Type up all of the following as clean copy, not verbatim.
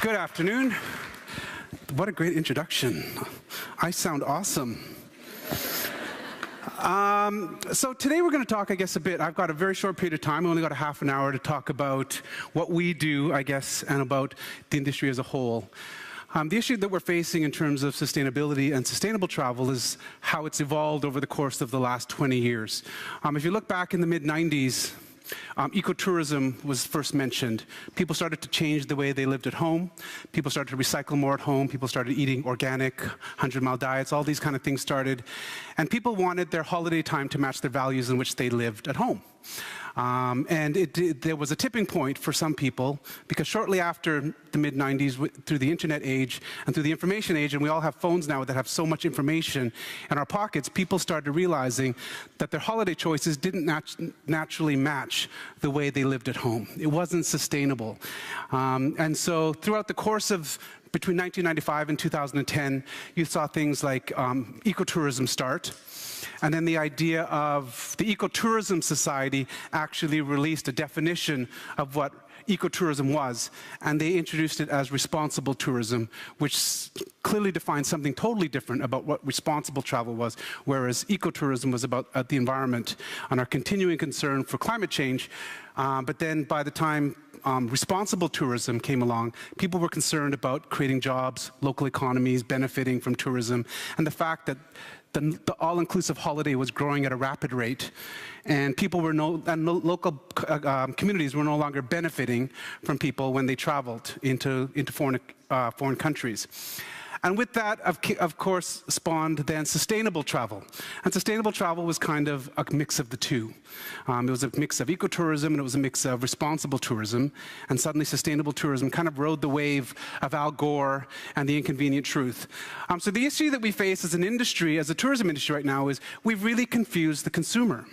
Good afternoon. What a great introduction. I sound awesome. So today we're going to talk, I guess, a bit. I've got a very short period of time. I only got a half an hour to talk about what we do, I guess, and about the industry as a whole. The issue that we're facing in terms of sustainability and sustainable travel is how it's evolved over the course of the last 20 years. If you look back in the mid-90s, ecotourism was first mentioned. People started to change the way they lived at home. People started to recycle more at home. People started eating organic, 100-mile diets. All these kind of things started. And people wanted their holiday time to match their values in which they lived at home. There was a tipping point for some people, because shortly after the mid-90s, through the internet age and through the information age, and we all have phones now that have so much information in our pockets, people started realizing that their holiday choices didn't naturally match the way they lived at home. It wasn't sustainable. And so throughout the course of between 1995 and 2010, you saw things like ecotourism start. And then the idea of the Ecotourism Society actually released a definition of what ecotourism was, and they introduced it as responsible tourism, which clearly defines something totally different about what responsible travel was, whereas ecotourism was about the environment and our continuing concern for climate change. But then by the time responsible tourism came along, people were concerned about creating jobs, local economies, benefiting from tourism, and the fact that the all-inclusive holiday was growing at a rapid rate, and people were local communities were no longer benefiting from people when they traveled into foreign countries. And with that, of course, spawned then sustainable travel. And sustainable travel was kind of a mix of the two. It was a mix of ecotourism and it was a mix of responsible tourism. And suddenly sustainable tourism kind of rode the wave of Al Gore and the inconvenient truth. So the issue that we face as an industry, as a tourism industry right now, is we've really confused the consumer.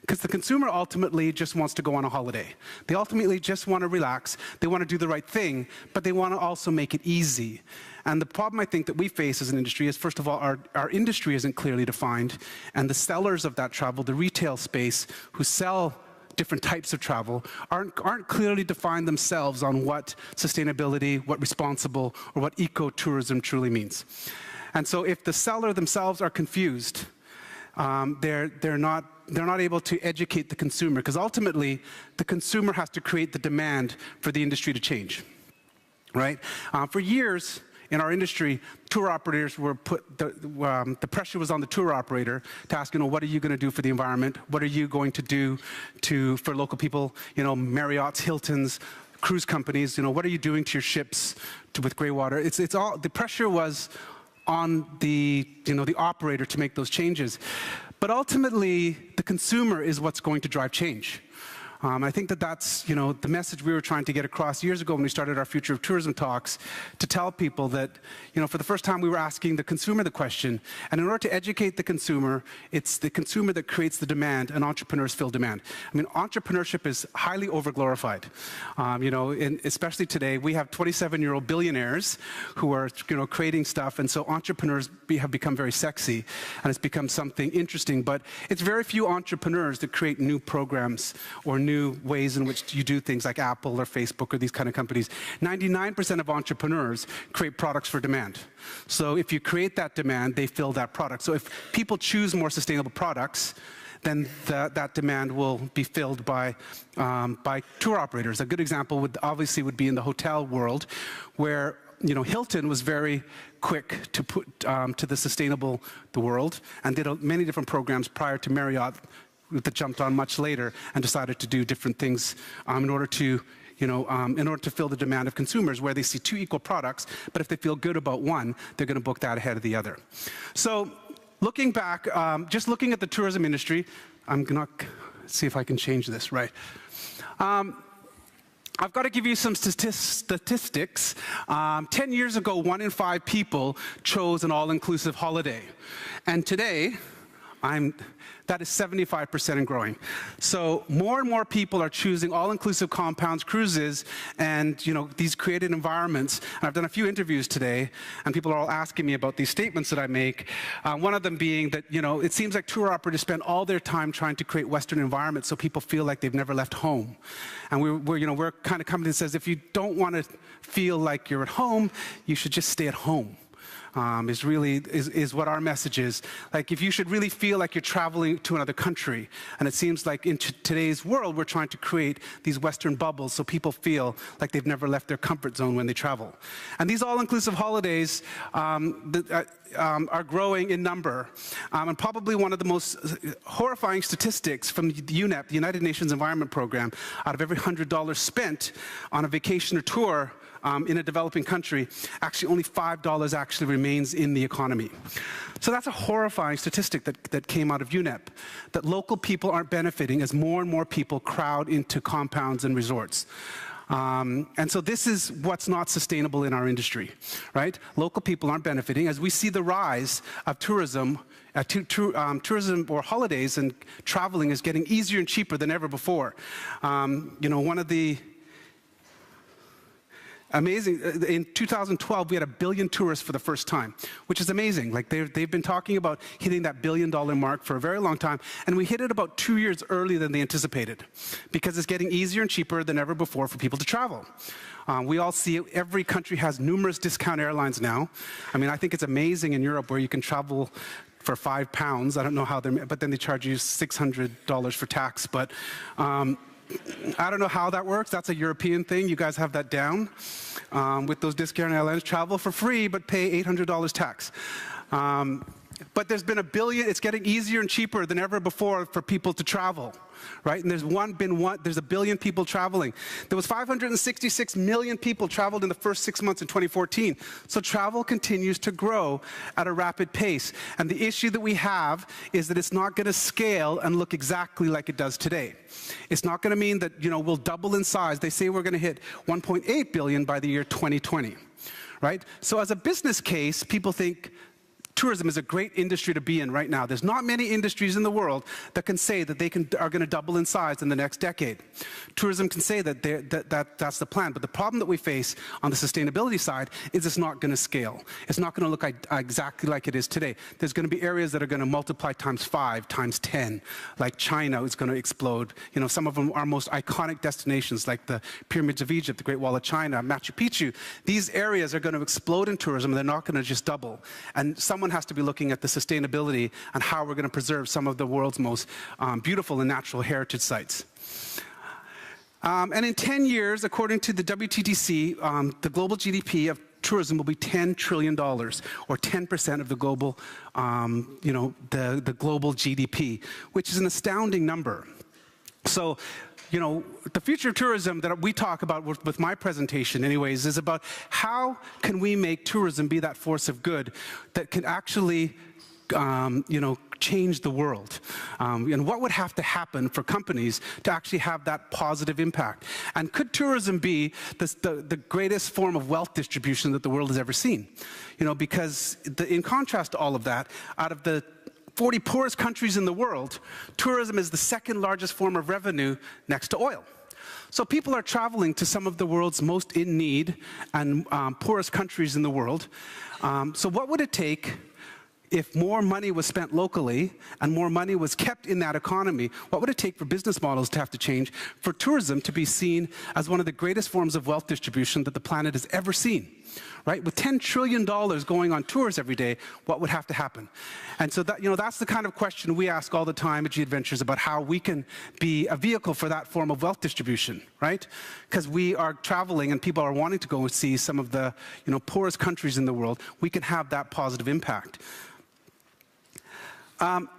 Because the consumer ultimately just wants to go on a holiday. They ultimately just want to relax. They want to do the right thing, but they want to also make it easy. And the problem I think that we face as an industry is, first of all, our industry isn't clearly defined, and the sellers of that travel, the retail space who sell different types of travel, aren't clearly defined themselves on what sustainability, what responsible, or what ecotourism truly means. And so if the seller themselves are confused, they're not able to educate the consumer, because ultimately the consumer has to create the demand for the industry to change, right? For years in our industry, tour operators were the pressure was on the tour operator to ask, what are you going to do for the environment? What are you going to do for local people? Marriott's, Hilton's, cruise companies. What are you doing to your ships with grey water? It's all the pressure was on the operator to make those changes. But ultimately, the consumer is what's going to drive change. I think that's the message we were trying to get across years ago when we started our Future of Tourism talks, to tell people that, for the first time we were asking the consumer the question, and in order to educate the consumer, it's the consumer that creates the demand, and entrepreneurs fill demand. I mean, entrepreneurship is highly overglorified. And especially today, we have 27-year-old billionaires who are, creating stuff, and so entrepreneurs have become very sexy, and it's become something interesting, but it's very few entrepreneurs that create new programs or new ways in which you do things like Apple or Facebook or these kind of companies. 99% of entrepreneurs create products for demand. So if you create that demand, they fill that product. So if people choose more sustainable products, then that demand will be filled by tour operators. A good example would be in the hotel world, where Hilton was very quick to put to the world, and did many different programs prior to Marriott that jumped on much later and decided to do different things in order to fill the demand of consumers, where they see two equal products, but if they feel good about one, they're going to book that ahead of the other. So looking back, just looking at the tourism industry, I'm going to see if I can change this, right. I've got to give you some statistics. 10 years ago, 1 in 5 people chose an all-inclusive holiday. And today, That is 75% and growing. So more and more people are choosing all-inclusive compounds, cruises, and these created environments. And I've done a few interviews today, and people are all asking me about these statements that I make. One of them being that it seems like tour operators spend all their time trying to create Western environments so people feel like they've never left home. And we're kind of company that says if you don't want to feel like you're at home, you should just stay at home. Is what our message is. Like, if you should really feel like you're traveling to another country, and it seems like in today's world, we're trying to create these Western bubbles so people feel like they've never left their comfort zone when they travel. And these all-inclusive holidays are growing in number. And probably one of the most horrifying statistics from the UNEP, the United Nations Environment Program, out of every $100 spent on a vacation or tour, in a developing country, actually only $5 actually remains in the economy. So that's a horrifying statistic that came out of UNEP, that local people aren't benefiting as more and more people crowd into compounds and resorts. And so this is what's not sustainable in our industry, right? Local people aren't benefiting. As we see the rise of tourism, tourism or holidays and traveling is getting easier and cheaper than ever before. One of the amazing, in 2012, we had 1 billion tourists for the first time, which is amazing. Like, they've been talking about hitting that $1 billion mark for a very long time, and we hit it about 2 years earlier than they anticipated, because it's getting easier and cheaper than ever before for people to travel. We all see it. Every country has numerous discount airlines now. I mean, I think it's amazing in Europe where you can travel for £5. I don't know how but then they charge you $600 for tax, but I don't know how that works. That's a European thing. You guys have that down with those discount airlines. Travel for free, but pay $800 tax. But there's been 1 billion. It's getting easier and cheaper than ever before for people to travel, right? And there's 1 billion people traveling. There was 566 million people traveled in the first 6 months in 2014. So travel continues to grow at a rapid pace. And the issue that we have is that it's not going to scale and look exactly like it does today. It's not going to mean that we'll double in size. They say we're going to hit 1.8 billion by the year 2020, right? So as a business case, people think tourism is a great industry to be in right now. There's not many industries in the world that can say that they are going to double in size in the next decade. Tourism can say that that's the plan, but the problem that we face on the sustainability side is it's not going to scale. It's not going to look exactly like it is today. There's going to be areas that are going to multiply times 5, times 10, like China is going to explode. Some of them are most iconic destinations, like the Pyramids of Egypt, the Great Wall of China, Machu Picchu. These areas are going to explode in tourism, and they're not going to just double. And someone has to be looking at the sustainability and how we're going to preserve some of the world's most beautiful and natural heritage sites. And in 10 years, according to the WTTC, the global GDP of tourism will be $10 trillion, or 10% of the global, the global GDP, which is an astounding number. So, the future of tourism that we talk about with my presentation anyways is about how can we make tourism be that force of good that can actually, change the world. And what would have to happen for companies to actually have that positive impact? And could tourism be the greatest form of wealth distribution that the world has ever seen? Because in contrast to all of that, out of the 40 poorest countries in the world, tourism is the second largest form of revenue next to oil. So people are traveling to some of the world's most in need and poorest countries in the world. So what would it take if more money was spent locally and more money was kept in that economy? What would it take for business models to have to change for tourism to be seen as one of the greatest forms of wealth distribution that the planet has ever seen? Right? With $10 trillion going on tours every day, what would have to happen? And so that, that's the kind of question we ask all the time at G-Adventures about how we can be a vehicle for that form of wealth distribution, right? Because we are traveling and people are wanting to go and see some of the poorest countries in the world. We can have that positive impact.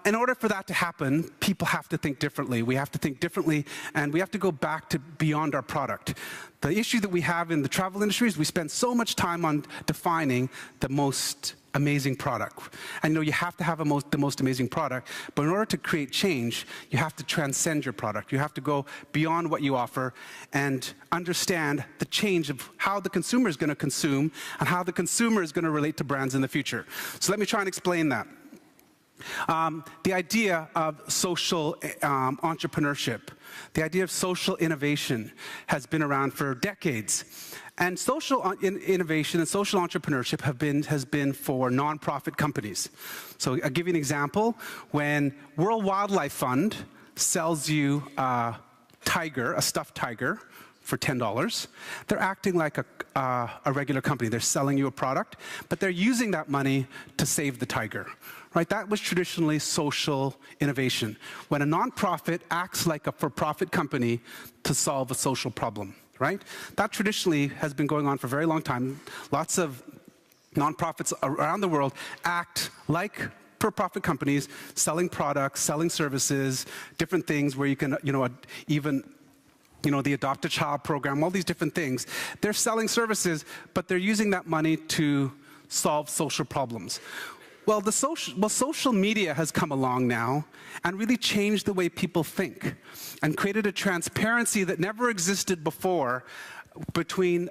In order for that to happen, people have to think differently. We have to think differently, and we have to go back to beyond our product. The issue that we have in the travel industry is we spend so much time on defining the most amazing product. And you have to have the most amazing product, but in order to create change, you have to transcend your product. You have to go beyond what you offer and understand the change of how the consumer is going to consume and how the consumer is going to relate to brands in the future. So let me try and explain that. The idea of social entrepreneurship, the idea of social innovation has been around for decades. And social innovation and social entrepreneurship has been for nonprofit companies. So I'll give you an example. When World Wildlife Fund sells you a tiger, a stuffed tiger, for $10, they're acting like a regular company. They're selling you a product, but they're using that money to save the tiger. Right? That was traditionally social innovation, when a nonprofit acts like a for-profit company to solve a social problem. Right? That traditionally has been going on for a very long time. Lots of nonprofits around the world act like for-profit companies, selling products, selling services, different things where you can, even the Adopt a Child program, all these different things. They're selling services, but they're using that money to solve social problems. Well, social media has come along now and really changed the way people think and created a transparency that never existed before between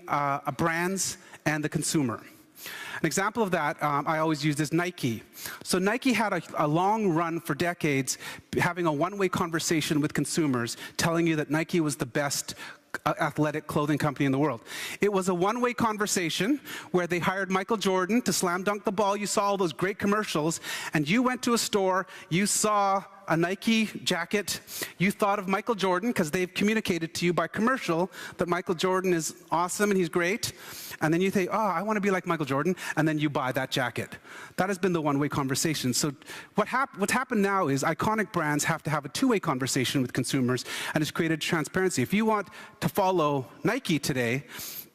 brands and the consumer. An example of that I always use is Nike. So Nike had a long run for decades having a one-way conversation with consumers, telling you that Nike was the best athletic clothing company in the world. It was a one-way conversation where they hired Michael Jordan to slam dunk the ball. You saw all those great commercials, and you went to a store, you saw a Nike jacket, you thought of Michael Jordan because they've communicated to you by commercial that Michael Jordan is awesome and he's great, and then you think, oh, I want to be like Michael Jordan, and then you buy that jacket. That has been the one-way conversation. So what's happened now is iconic brands have to have a two-way conversation with consumers, and it's created transparency. If you want to follow Nike today,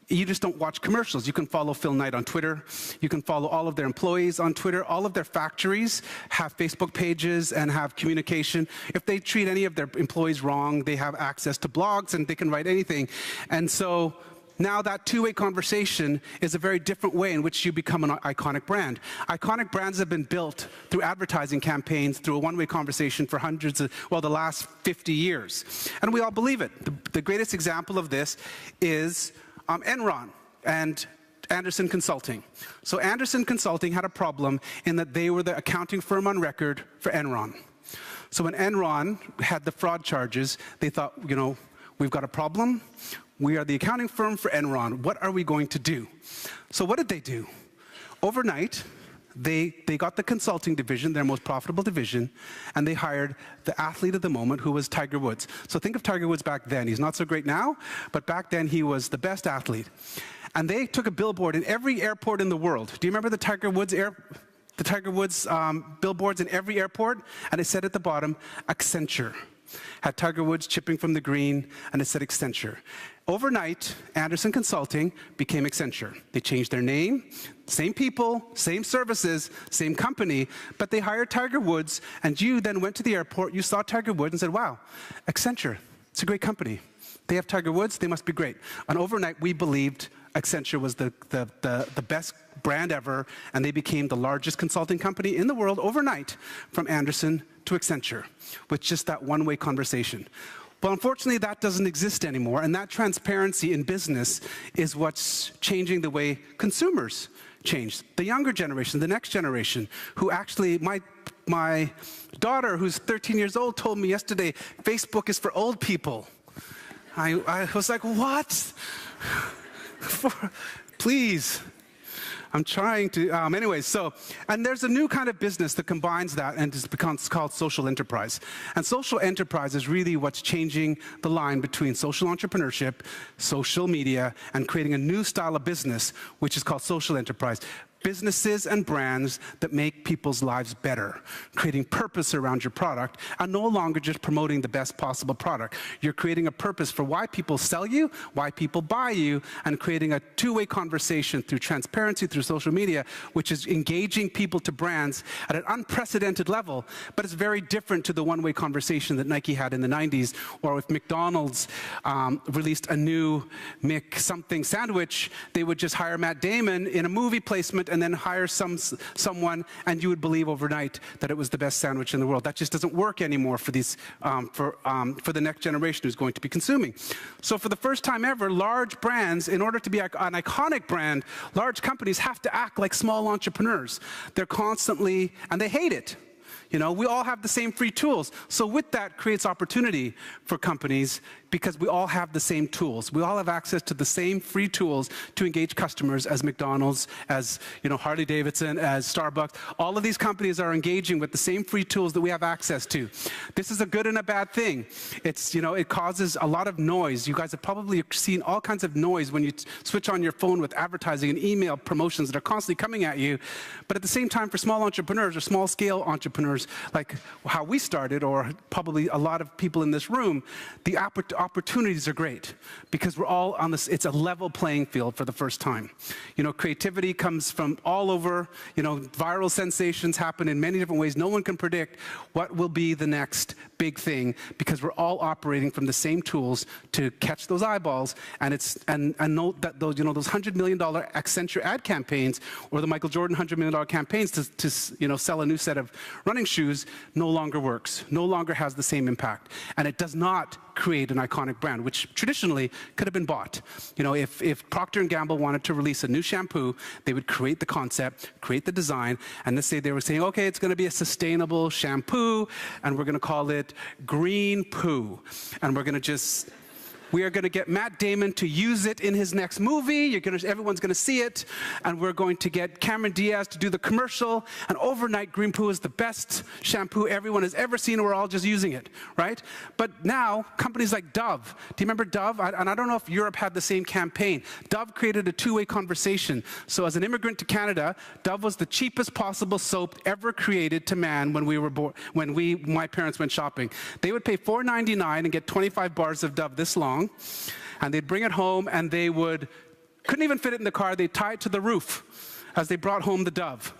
you just don't watch commercials. You can follow Phil Knight on Twitter. You can follow all of their employees on Twitter. All of their factories have Facebook pages and have communication. If they treat any of their employees wrong, they have access to blogs and they can write anything. And so now that two-way conversation is a very different way in which you become an iconic brand. Iconic brands have been built through advertising campaigns, through a one-way conversation for the last 50 years. And we all believe it. The greatest example of this is Enron and Andersen Consulting. So Andersen Consulting had a problem in that they were the accounting firm on record for Enron. So when Enron had the fraud charges, they thought, we've got a problem. We are the accounting firm for Enron. What are we going to do? So what did they do? Overnight, they got the consulting division, their most profitable division, and they hired the athlete of the moment, who was Tiger Woods. So think of Tiger Woods back then. He's not so great now, but back then he was the best athlete. And they took a billboard in every airport in the world. Do you remember the Tiger Woods billboards in every airport? And it said at the bottom, Accenture. Had Tiger Woods chipping from the green, and it said Accenture. Overnight, Andersen Consulting became Accenture. They changed their name, same people, same services, same company, but they hired Tiger Woods, and you then went to the airport, you saw Tiger Woods and said, wow, Accenture, it's a great company. They have Tiger Woods, they must be great. And overnight, we believed Accenture was the best brand ever, and they became the largest consulting company in the world overnight, from Andersen to Accenture, with just that one-way conversation. Well, unfortunately, that doesn't exist anymore, and that transparency in business is what's changing the way consumers change. The younger generation, the next generation, who actually, my daughter, who's 13 years old, told me yesterday, Facebook is for old people. I was like, what? Please. I'm trying to, and there's a new kind of business that combines that, and it's called social enterprise. And social enterprise is really what's changing the line between social entrepreneurship, social media, and creating a new style of business, which is called social enterprise. Businesses and brands that make people's lives better, creating purpose around your product, and no longer just promoting the best possible product. You're creating a purpose for why people sell you, why people buy you, and creating a two-way conversation through transparency, through social media, which is engaging people to brands at an unprecedented level, but it's very different to the one-way conversation that Nike had in the 90s, or if McDonald's released a new McSomething sandwich, they would just hire Matt Damon in a movie placement and then hire someone, and you would believe overnight that it was the best sandwich in the world. That just doesn't work anymore for these for the next generation who's going to be consuming. So for the first time ever, large brands, in order to be an iconic brand, large companies have to act like small entrepreneurs. They're constantly, and they hate it. You know, we all have the same free tools. So with that creates opportunity for companies because we all have the same tools. We all have access to the same free tools to engage customers as McDonald's, as, you know, Harley Davidson, as Starbucks. All of these companies are engaging with the same free tools that we have access to. This is a good and a bad thing. It's, you know, it causes a lot of noise. You guys have probably seen all kinds of noise when you switch on your phone with advertising and email promotions that are constantly coming at you. But at the same time, for small entrepreneurs or small scale entrepreneurs, like how we started, or probably a lot of people in this room, the opportunities are great because we're all on this, it's a level playing field for the first time. You know, creativity comes from all over, you know, viral sensations happen in many different ways. No one can predict what will be the next big thing because we're all operating from the same tools to catch those eyeballs. And it's, and note that those, you know, those $100 million Accenture ad campaigns or the Michael Jordan $100 million campaigns to you know, sell a new set of running shoes no longer works, no longer has the same impact. And it does not create an iconic brand, which traditionally could have been bought. You know, if Procter & Gamble wanted to release a new shampoo, they would create the concept, create the design, and let's say they were saying, okay, it's going to be a sustainable shampoo, and we're going to call it Green Poo, and we're going to just... We are going to get Matt Damon to use it in his next movie. Everyone's going to see it. And we're going to get Cameron Diaz to do the commercial. And overnight, Green Poo is the best shampoo everyone has ever seen. We're all just using it, right? But now, companies like Dove. Do you remember Dove? And I don't know if Europe had the same campaign. Dove created a two-way conversation. So as an immigrant to Canada, Dove was the cheapest possible soap ever created to man when we were born, my parents went shopping. They would pay $4.99 and get 25 bars of Dove this long. And they'd bring it home, and they couldn't even fit it in the car. They'd tie it to the roof as they brought home the Dove.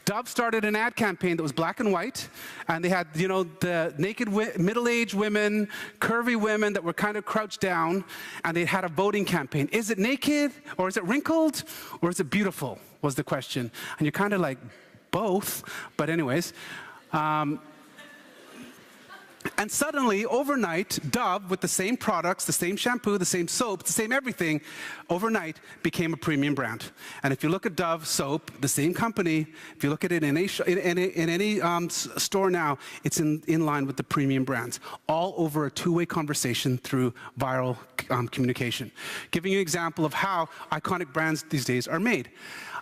Dove started an ad campaign that was black and white, and they had, you know, the naked middle-aged women, curvy women that were kind of crouched down, and they had a voting campaign. Is it naked, or is it wrinkled, or is it beautiful, was the question. And you're kind of like, both, but anyways. And suddenly, overnight, Dove, with the same products, the same shampoo, the same soap, the same everything, overnight became a premium brand. And if you look at Dove soap, the same company, if you look at it in any store now, it's in line with the premium brands, all over a two-way conversation through viral communication. Giving you an example of how iconic brands these days are made.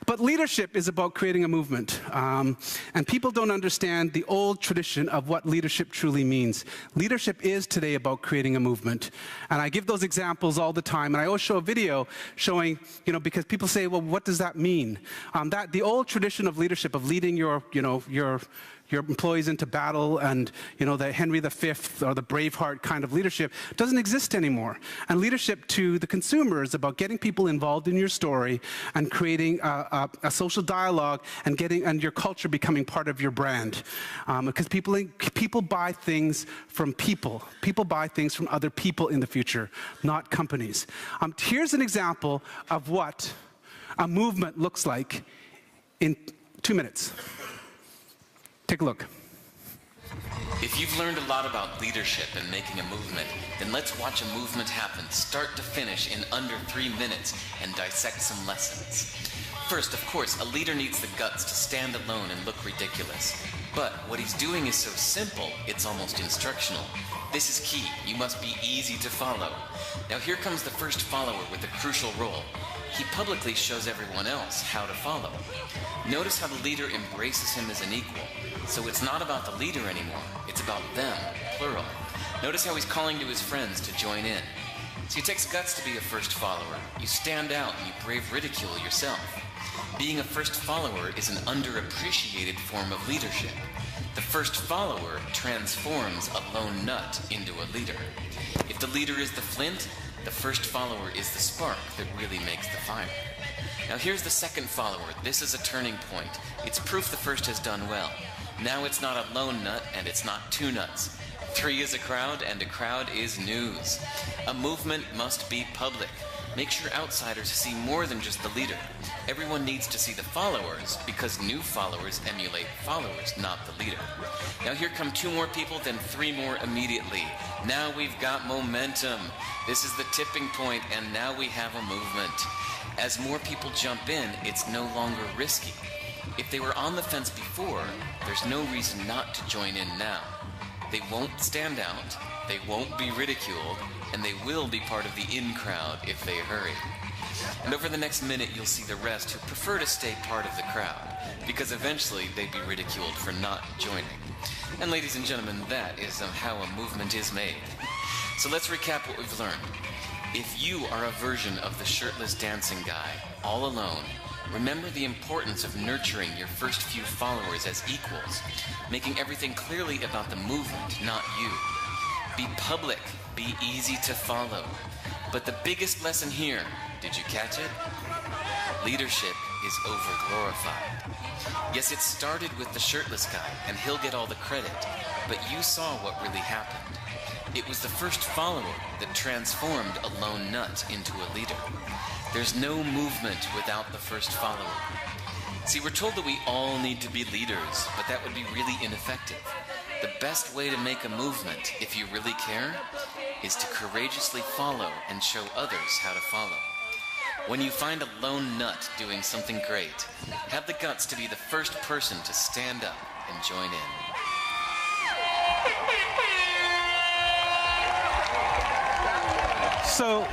But leadership is about creating a movement. And people don't understand the old tradition of what leadership truly means. Leadership is today about creating a movement. And I give those examples all the time. And I always show a video showing, you know, because people say, well, what does that mean? The old tradition of leadership, of leading your employees into battle, and, you know, the Henry V or the Braveheart kind of leadership doesn't exist anymore. And leadership to the consumer is about getting people involved in your story and creating a social dialogue and your culture becoming part of your brand. Because people buy things from people. People buy things from other people in the future, not companies. Here's an example of what a movement looks like in 2 minutes. Take a look. If you've learned a lot about leadership and making a movement, then let's watch a movement happen, start to finish, in under 3 minutes, and dissect some lessons. First, of course, a leader needs the guts to stand alone and look ridiculous. But what he's doing is so simple, it's almost instructional. This is key. You must be easy to follow. Now here comes the first follower with a crucial role. He publicly shows everyone else how to follow. Notice how the leader embraces him as an equal. So it's not about the leader anymore, it's about them, plural. Notice how he's calling to his friends to join in. So it takes guts to be a first follower. You stand out and you brave ridicule yourself. Being a first follower is an underappreciated form of leadership. The first follower transforms a lone nut into a leader. If the leader is the flint, the first follower is the spark that really makes the fire. Now here's the second follower. This is a turning point. It's proof the first has done well. Now it's not a lone nut and it's not two nuts. 3 is a crowd and a crowd is news. A movement must be public. Make sure outsiders see more than just the leader. Everyone needs to see the followers because new followers emulate followers, not the leader. Now here come 2 more people, then 3 more immediately. Now we've got momentum. This is the tipping point, and now we have a movement. As more people jump in, it's no longer risky. If they were on the fence before, there's no reason not to join in now. They won't stand out, they won't be ridiculed, and they will be part of the in crowd if they hurry. And over the next minute, you'll see the rest who prefer to stay part of the crowd, because eventually they'd be ridiculed for not joining. And ladies and gentlemen, that is how a movement is made. So let's recap what we've learned. If you are a version of the shirtless dancing guy, all alone, remember the importance of nurturing your first few followers as equals, making everything clearly about the movement, not you. Be public, be easy to follow. But the biggest lesson here, did you catch it? Leadership is over-glorified. Yes, it started with the shirtless guy, and he'll get all the credit, but you saw what really happened. It was the first follower that transformed a lone nut into a leader. There's no movement without the first follower. See, we're told that we all need to be leaders, but that would be really ineffective. The best way to make a movement, if you really care, is to courageously follow and show others how to follow. When you find a lone nut doing something great, have the guts to be the first person to stand up and join in. So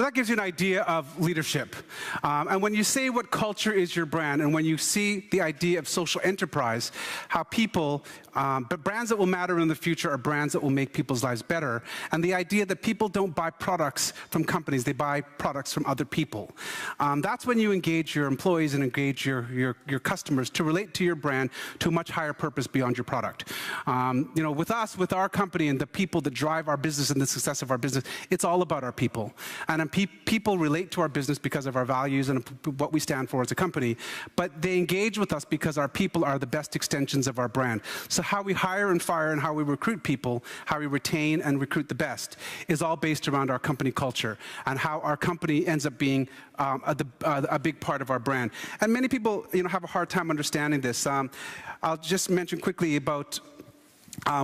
that gives you an idea of leadership. And when you say what culture is your brand, and when you see the idea of social enterprise, how people, but brands that will matter in the future are brands that will make people's lives better, and the idea that people don't buy products from companies, they buy products from other people. That's when you engage your employees and engage your customers to relate to your brand to a much higher purpose beyond your product. You know, with us, with our company and the people that drive our business and the success of our business, it's all about our people. And people relate to our business because of our values and what we stand for as a company, but they engage with us because our people are the best extensions of our brand. So how we hire and fire and how we recruit people, how we retain and recruit the best, is all based around our company culture and how our company ends up being a big part of our brand. And many people, you know, have a hard time understanding this. I'll just mention quickly about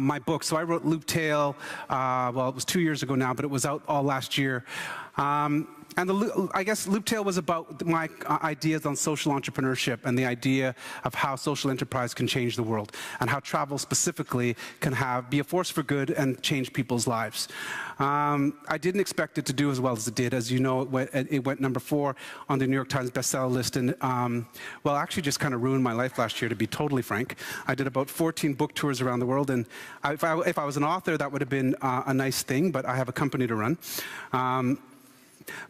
my book. So I wrote Loop Tale, well, it was 2 years ago now, but it was out all last year. And I guess Loop Tale was about my ideas on social entrepreneurship and the idea of how social enterprise can change the world and how travel specifically can be a force for good and change people's lives. I didn't expect it to do as well as it did. As you know, it went number 4 on the New York Times bestseller list, and well, actually just kind of ruined my life last year, to be totally frank. I did about 14 book tours around the world, and if I was an author, that would have been a nice thing, but I have a company to run.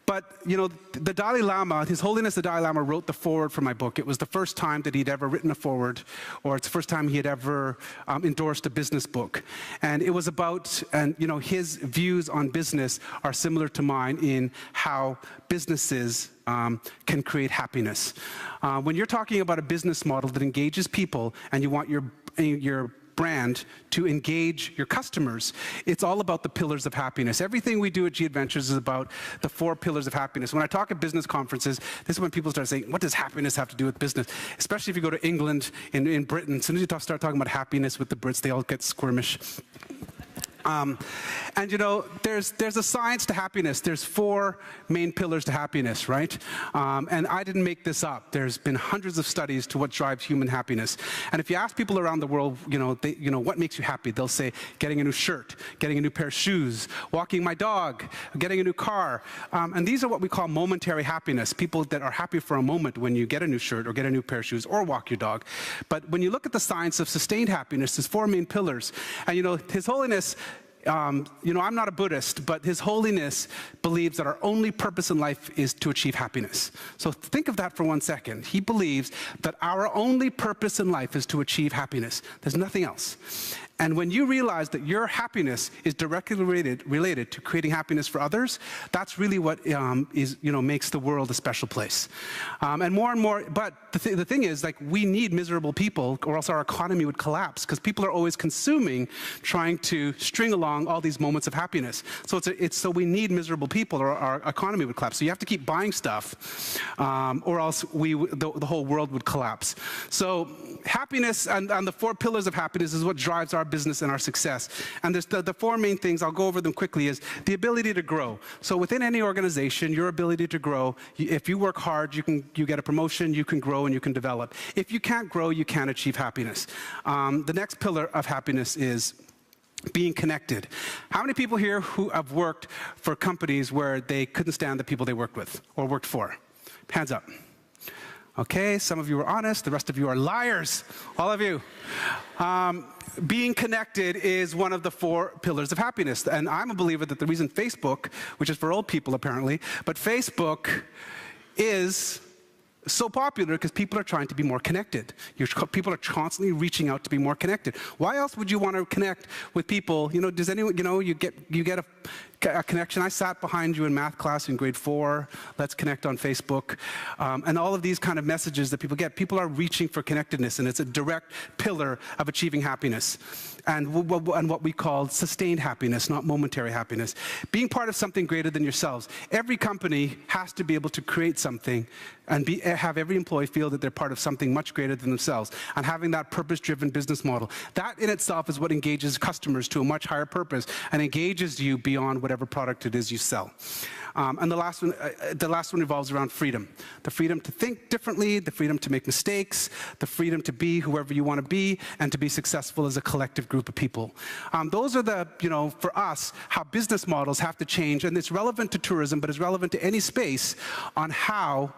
But, you know, the Dalai Lama, His Holiness the Dalai Lama wrote the foreword for my book. It was the first time that he'd ever written a foreword, or it's the first time he had ever endorsed a business book. And it was about, and you know, his views on business are similar to mine in how businesses can create happiness. When you're talking about a business model that engages people and you want your brand to engage your customers, it's all about the pillars of happiness. Everything we do at G Adventures is about the 4 pillars of happiness. When I talk at business conferences, this is when people start saying, what does happiness have to do with business? Especially if you go to England, in Britain, as soon as you start talking about happiness with the Brits, they all get squirmish. And you know, there's a science to happiness. There's 4 main pillars to happiness, right? And I didn't make this up. There's been hundreds of studies to what drives human happiness. And if you ask people around the world, you know, what makes you happy? They'll say, getting a new shirt, getting a new pair of shoes, walking my dog, getting a new car. And these are what we call momentary happiness. People that are happy for a moment when you get a new shirt or get a new pair of shoes or walk your dog. But when you look at the science of sustained happiness, there's 4 main pillars. And you know, His Holiness, you know, I'm not a Buddhist, but His Holiness believes that our only purpose in life is to achieve happiness. So think of that for 1 second. He believes that our only purpose in life is to achieve happiness. There's nothing else. And when you realize that your happiness is directly related to creating happiness for others, that's really what makes the world a special place. And more, but the thing is, like, we need miserable people, or else our economy would collapse, because people are always consuming, trying to string along all these moments of happiness. So so we need miserable people, or our economy would collapse. So you have to keep buying stuff, or else the whole world would collapse. So happiness and the 4 pillars of happiness is what drives our business and our success. And there's the four main things, I'll go over them quickly, is the ability to grow. So within any organization, your ability to grow, if you work hard, you get a promotion, you can grow, and you can develop. If you can't grow, you can't achieve happiness. The next pillar of happiness is being connected. How many people here who have worked for companies where they couldn't stand the people they worked with or worked for? Hands up. Okay, some of you are honest, the rest of you are liars, all of you. Being connected is one of the four pillars of happiness. And I'm a believer that the reason Facebook, which is for old people apparently, but Facebook is so popular because people are trying to be more connected. People are constantly reaching out to be more connected. Why else would you want to connect with people? You know, does anyone, you know, you get a connection. I sat behind you in math class in grade 4. Let's connect on Facebook. And all of these kind of messages that people get. People are reaching for connectedness, and it's a direct pillar of achieving happiness. And what we call sustained happiness, not momentary happiness. Being part of something greater than yourselves. Every company has to be able to create something and have every employee feel that they're part of something much greater than themselves. And having that purpose-driven business model. That in itself is what engages customers to a much higher purpose and engages you beyond whatever product it is you sell. And the last one revolves around freedom. The freedom to think differently, the freedom to make mistakes, the freedom to be whoever you want to be, and to be successful as a collective group of people. Those are the, you know, for us, how business models have to change, and it's relevant to tourism, but it's relevant to any space on how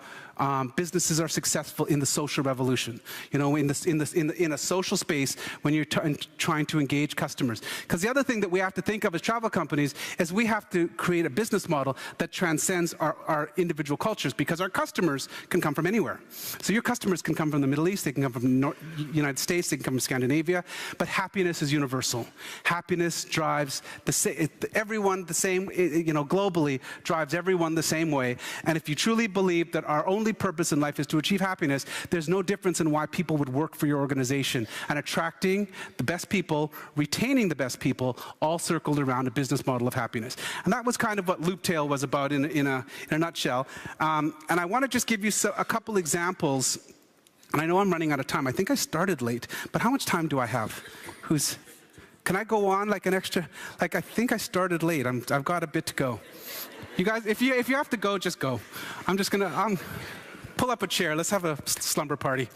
businesses are successful in the social revolution. You know, in a social space when you're trying to engage customers. Because the other thing that we have to think of as travel companies is we have to create a business model that transcends our individual cultures, because our customers can come from anywhere. So your customers can come from the Middle East, they can come from the United States, they can come from Scandinavia, but happiness is universal. Happiness drives everyone the same, you know, globally drives everyone the same way. And if you truly believe that our only purpose in life is to achieve happiness, there's no difference in why people would work for your organization. And attracting the best people, retaining the best people, all circled around a business model of happiness. And that was kind of what Looptail was about in a nutshell. And I want to just give you a couple examples. And I know I'm running out of time. I think I started late, but how much time do I have? Can I go on like an extra? Like, I think I started late. I've got a bit to go. You guys, if you have to go, just go. Pull up a chair. Let's have a slumber party.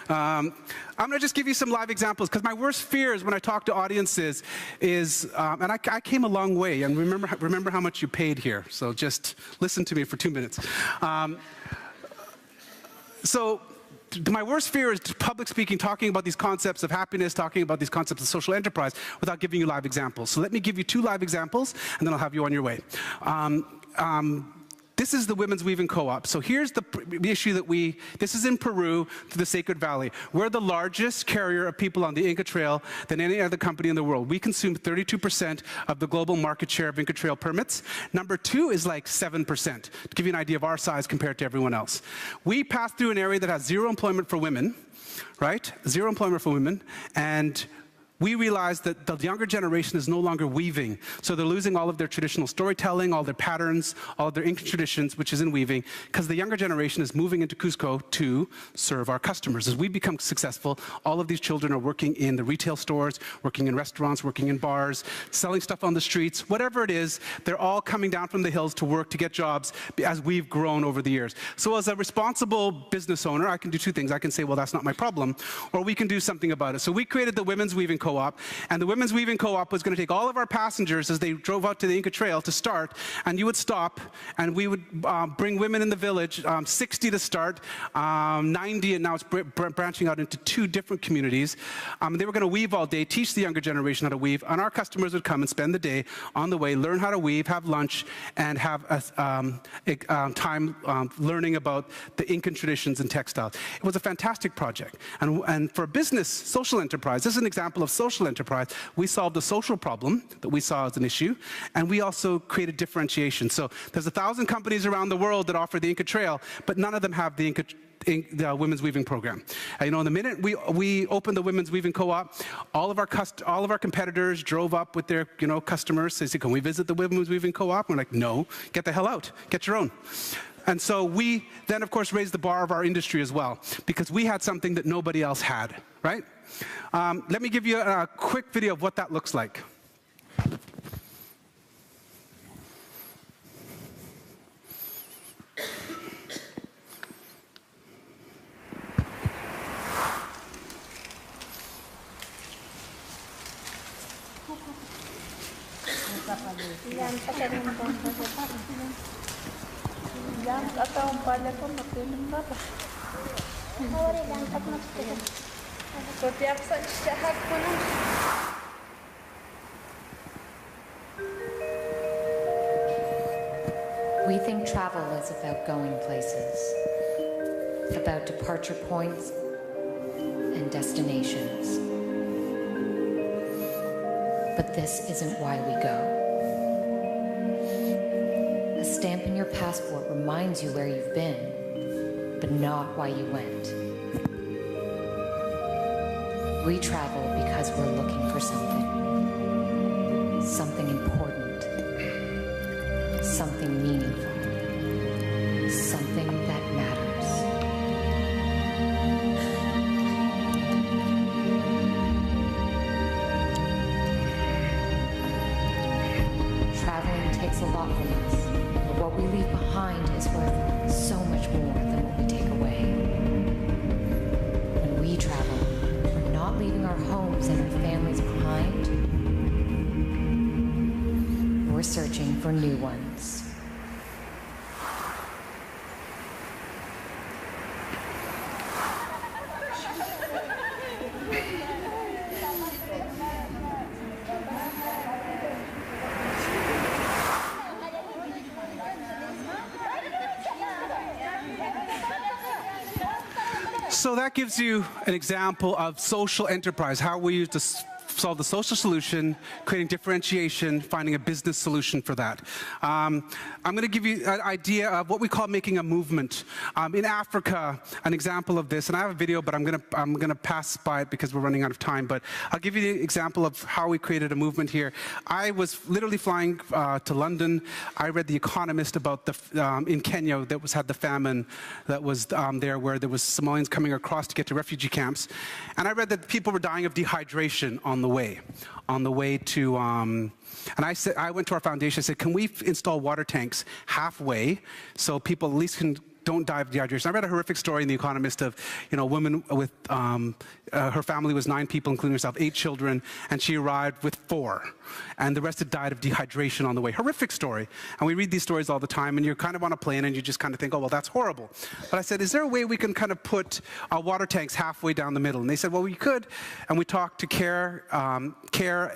I'm going to just give you some live examples, because my worst fears when I talk to audiences is, and I came a long way, and remember how much you paid here. So just listen to me for 2 minutes. So my worst fear is public speaking, talking about these concepts of happiness, talking about these concepts of social enterprise without giving you live examples. So let me give you 2 live examples, and then I'll have you on your way. This is the Women's Weaving Co-op. So here's the issue that this is in Peru, to the Sacred Valley. We're the largest carrier of people on the Inca Trail than any other company in the world. We consume 32% of the global market share of Inca Trail permits. Number 2 is like 7%, to give you an idea of our size compared to everyone else. We pass through an area that has 0 employment for women, right? 0 employment for women, and we realize that the younger generation is no longer weaving. So they're losing all of their traditional storytelling, all their patterns, all of their Incan traditions, which is in weaving, because the younger generation is moving into Cusco to serve our customers. As we become successful, all of these children are working in the retail stores, working in restaurants, working in bars, selling stuff on the streets, whatever it is, they're all coming down from the hills to work to get jobs as we've grown over the years. So as a responsible business owner, I can do 2 things. I can say, well, that's not my problem, or we can do something about it. So we created the Women's Weaving Co-op, and the Women's Weaving Co-op was going to take all of our passengers as they drove out to the Inca Trail to start, and you would stop, and we would bring women in the village, 60 to start, 90, and now it's branching out into 2 different communities. They were going to weave all day, teach the younger generation how to weave, and our customers would come and spend the day on the way, learn how to weave, have lunch, and have time learning about the Incan traditions and textiles. It was a fantastic project. And for a business, social enterprise, this is an example of social enterprise. We solved a social problem that we saw as an issue, and we also created differentiation. So there's 1,000 companies around the world that offer the Inca Trail, but none of them have the Women's Weaving program. You know, the minute we opened the Women's Weaving Co-op, all of our competitors drove up with their customers. They said, "Can we visit the Women's Weaving Co-op?" We're like, "No, get the hell out, get your own." And so we then, of course, raised the bar of our industry as well, because we had something that nobody else had, right? Let me give you a quick video of what that looks like. We think travel is about going places, about departure points and destinations. But this isn't why we go. A stamp in your passport reminds you where you've been, but not why you went. We travel because we're looking for something. Something important. Something meaningful. Something that matters. Traveling takes a lot from us, but what we leave behind is worth so much more than what we take away. When we travel, we're not leaving our homes and our families behind. We're searching for new ones. So that gives you an example of social enterprise, how we use to solve the social solution, creating differentiation, finding a business solution for that. I'm going to give you an idea of what we call making a movement. In Africa, an example of this, and I have a video, but I'm going to pass by it because we're running out of time, but I'll give you the example of how we created a movement here. I was literally flying to London. I read The Economist about in Kenya that had the famine that was there, where there was Somalians coming across to get to refugee camps. And I read that people were dying of dehydration on the way to, and I went to our foundation. I said, can we install water tanks halfway so people at least don't die of dehydration? I read a horrific story in The Economist of, a woman with, her family was 9 people, including herself, 8 children, and she arrived with 4. And the rest had died of dehydration on the way. Horrific story. And we read these stories all the time, and you're kind of on a plane, and you just kind of think, oh, well, that's horrible. But I said, is there a way we can kind of put water tanks halfway down the middle? And they said, well, we could. And we talked to CARE,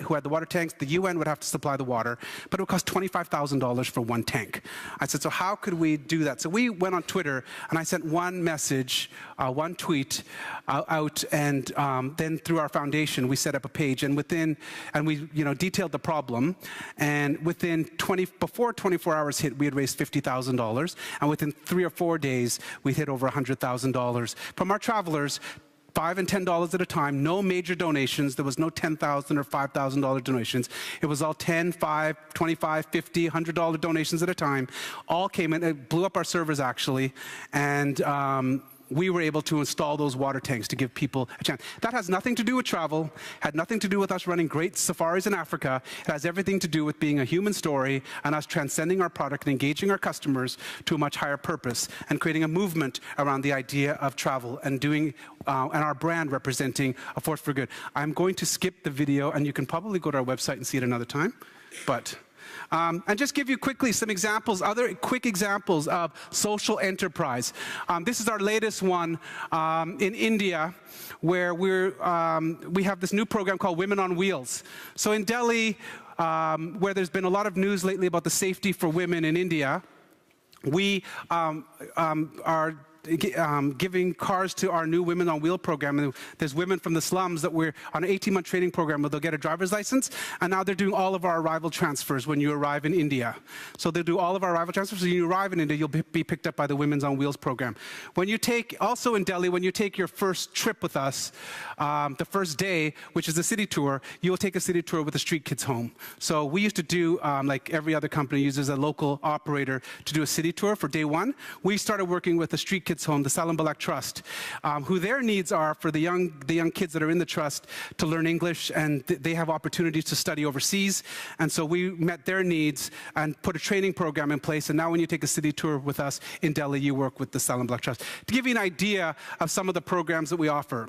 who had the water tanks. The UN would have to supply the water, but it would cost $25,000 for one tank. I said, so how could we do that? So we went on Twitter, and I sent one message, one tweet out, and then through our foundation, we set up a page, and we detailed the problem, and before 24 hours hit, we had raised $50,000, and within 3 or 4 days, we hit over $100,000 from our travelers. $5 and $10 at a time, no major donations. There was no $10,000 or $5,000 donations. It was all $10, $5, $25, $50, $100 donations at a time. All came in. It blew up our servers, actually, and we were able to install those water tanks to give people a chance. That has nothing to do with travel, had nothing to do with us running great safaris in Africa. It has everything to do with being a human story and us transcending our product and engaging our customers to a much higher purpose and creating a movement around the idea of travel and and our brand representing a force for good. I'm going to skip the video, and you can probably go to our website and see it another time, but and just give you quickly some examples, other quick examples of social enterprise. This is our latest one in India, where we have this new program called Women on Wheels. So in Delhi, where there's been a lot of news lately about the safety for women in India, we are giving cars to our new Women on Wheel program. And there's women from the slums that we're on an 18-month training program where they'll get a driver's license, and now they're doing all of our arrival transfers when you arrive in India. So they'll do all of our arrival transfers. So when you arrive in India, you'll be picked up by the Women's on Wheels program. When you also in Delhi, when you take your first trip with us, the first day, which is a city tour, you'll take a city tour with the Street Kids Home. So we used to do, like every other company uses a local operator to do a city tour for day 1. We started working with the Street Kids Home, the Salembalak Trust, who their needs are for the young kids that are in the trust to learn English, and they have opportunities to study overseas. And so we met their needs and put a training program in place. And now when you take a city tour with us in Delhi, you work with the Salembalak Trust. To give you an idea of some of the programs that we offer.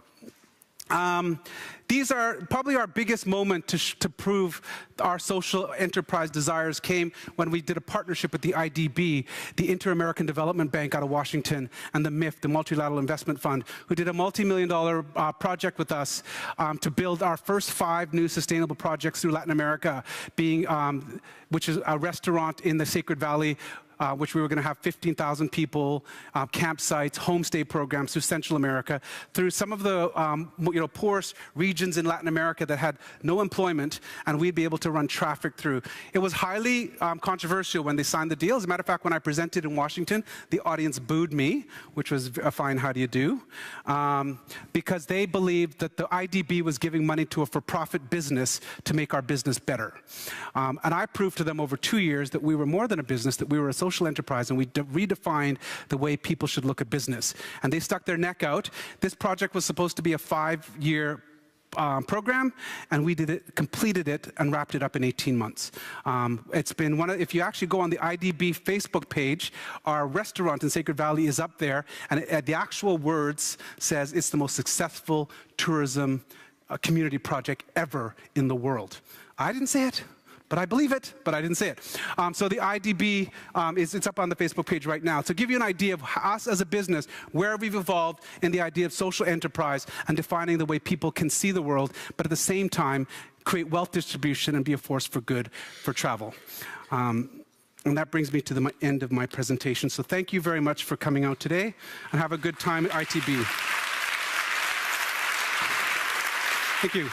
These are probably our biggest moment to prove our social enterprise desires came when we did a partnership with the IDB, the Inter-American Development Bank out of Washington, and the MIF, the Multilateral Investment Fund, who did a multi-million-dollar project with us to build our first 5 new sustainable projects through Latin America, being, which is a restaurant in the Sacred Valley, which we were going to have 15,000 people, campsites, homestay programs through Central America, through some of the poorest regions in Latin America that had no employment, and we'd be able to run traffic through. It was highly controversial when they signed the deal. As a matter of fact, when I presented in Washington, the audience booed me, which was a fine how do you do, because they believed that the IDB was giving money to a for-profit business to make our business better. And I proved to them over 2 years that we were more than a business, that we were a social enterprise, and we redefined the way people should look at business. And they stuck their neck out. This project was supposed to be a 5-year program, and we completed it and wrapped it up in 18 months. It's been if you actually go on the IDB Facebook page, our restaurant in Sacred Valley is up there, and the actual words says it's the most successful tourism community project ever in the world. I didn't say it, but I believe it, but I didn't say it. So the IDB, it's up on the Facebook page right now. To give you an idea of us as a business, where we've evolved in the idea of social enterprise and defining the way people can see the world, but at the same time, create wealth distribution and be a force for good for travel. And that brings me to the end of my presentation. So thank you very much for coming out today, and have a good time at ITB. Thank you.